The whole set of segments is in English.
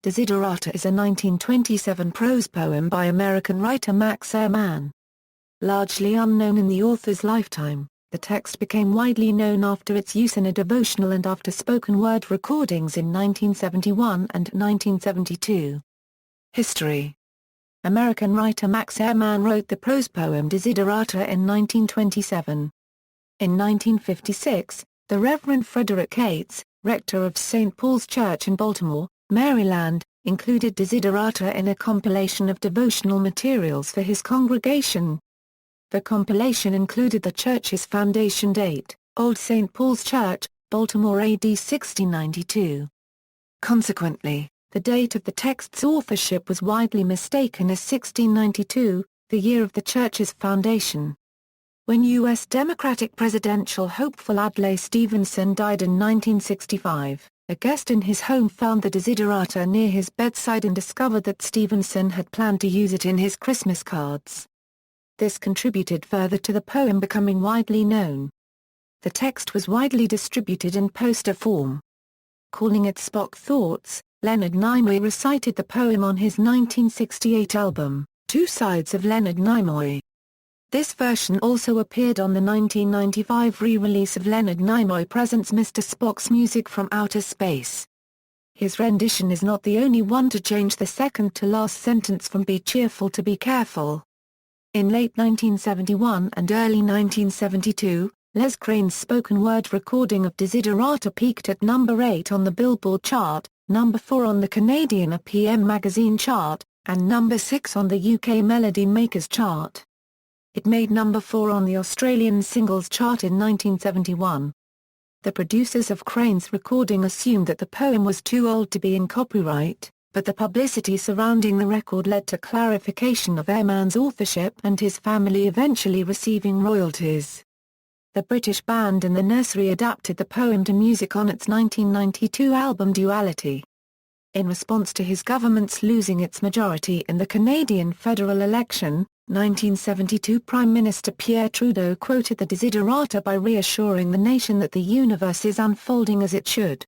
Desiderata is a 1927 prose poem by American writer Max Ehrmann. Largely unknown in the author's lifetime, the text became widely known after its use in a devotional and after spoken word recordings in 1971 and 1972. History. American writer Max Ehrmann wrote the prose poem Desiderata in 1927. In 1956, the Reverend Frederick Cates, rector of St. Paul's Church in Baltimore, Maryland, included Desiderata in a compilation of devotional materials for his congregation. The compilation included the church's foundation date, Old St. Paul's Church, Baltimore AD 1692. Consequently, the date of the text's authorship was widely mistaken as 1692, the year of the church's foundation. When U.S. Democratic presidential hopeful Adlai Stevenson died in 1965, a guest in his home found the Desiderata near his bedside and discovered that Stevenson had planned to use it in his Christmas cards. This contributed further to the poem becoming widely known. The text was widely distributed in poster form. Calling it Spock Thoughts, Leonard Nimoy recited the poem on his 1968 album, Two Sides of Leonard Nimoy. This version also appeared on the 1995 re-release of Leonard Nimoy Presents Mr. Spock's Music from Outer Space. His rendition is not the only one to change the second-to-last sentence from be cheerful to be careful. In late 1971 and early 1972, Les Crane's spoken word recording of Desiderata peaked at number 8 on the Billboard chart, number 4 on the Canadian RPM magazine chart, and number 6 on the UK Melody Makers chart. It made number 4 on the Australian singles chart in 1971. The producers of Crane's recording assumed that the poem was too old to be in copyright, but the publicity surrounding the record led to clarification of Ehrmann's authorship and his family eventually receiving royalties. The British band In the Nursery adapted the poem to music on its 1992 album Duality. In response to his government's losing its majority in the Canadian federal election, 1972 Prime Minister Pierre Trudeau quoted the Desiderata by reassuring the nation that the universe is unfolding as it should.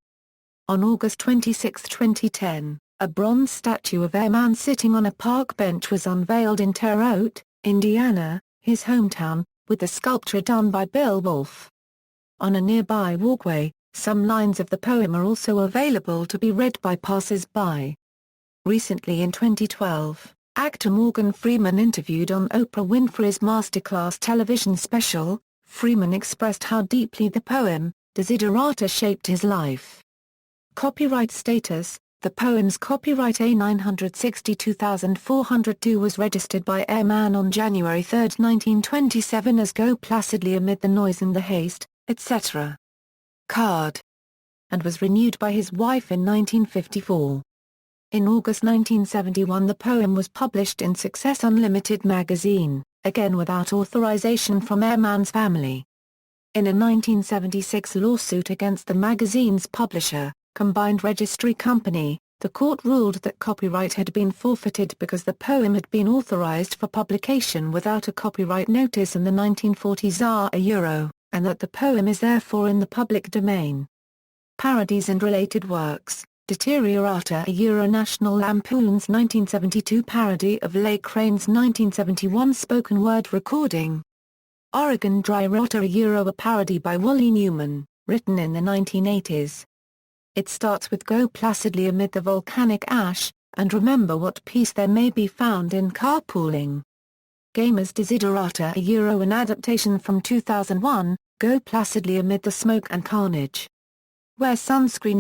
On August 26, 2010, a bronze statue of Ehrmann sitting on a park bench was unveiled in Terre Haute, Indiana, his hometown, with the sculpture done by Bill Wolfe. On a nearby walkway, some lines of the poem are also available to be read by passers-by. Recently in 2012, actor Morgan Freeman interviewed on Oprah Winfrey's Masterclass television special. Freeman expressed how deeply the poem, Desiderata, shaped his life. Copyright status. The poem's copyright A962,402 was registered by Ehrmann on January 3, 1927 as Go Placidly Amid the Noise and the Haste, etc. Card. And was renewed by his wife in 1954. In August 1971 the poem was published in Success Unlimited magazine, again without authorization from Ehrmann's family. In a 1976 lawsuit against the magazine's publisher, Combined Registry Company, the court ruled that copyright had been forfeited because the poem had been authorized for publication without a copyright notice in the 1940s, and that the poem is therefore in the public domain. Parodies and related works. Desiderata, National Lampoon's 1972 parody of Les Crane's 1971 spoken word recording. Oregon Dry Rota, a parody by Wally Newman, written in the 1980s. It starts with Go Placidly Amid the Volcanic Ash, and remember what peace there may be found in carpooling. Gamers Desiderata, an adaptation from 2001, Go Placidly Amid the Smoke and Carnage. Wear Sunscreen,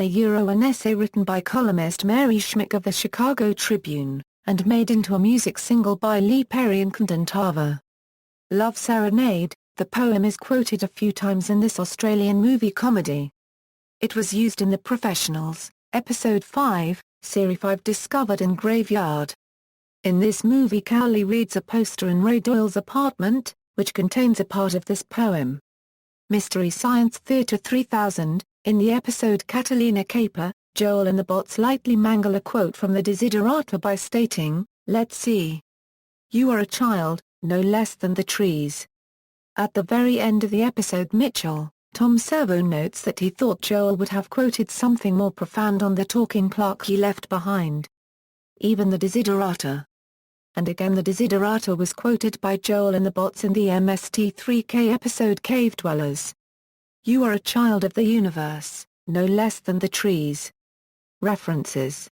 an essay written by columnist Mary Schmick of the Chicago Tribune, and made into a music single by Lee Perry and Camden Tarver. Love Serenade, the poem is quoted a few times in this Australian movie comedy. It was used in The Professionals, Episode 5, Series 5 Discovered in Graveyard. In this movie Cowley reads a poster in Ray Doyle's apartment, which contains a part of this poem. Mystery Science Theater 3000, in the episode Catalina Caper, Joel and the bots lightly mangle a quote from the Desiderata by stating, "Let's see. You are a child, no less than the trees." At the very end of the episode Mitchell, Tom Servo notes that he thought Joel would have quoted something more profound on the talking plaque he left behind. Even the Desiderata. And again the Desiderata was quoted by Joel and the bots in the MST3K episode Cave Dwellers. You are a child of the universe, no less than the trees. References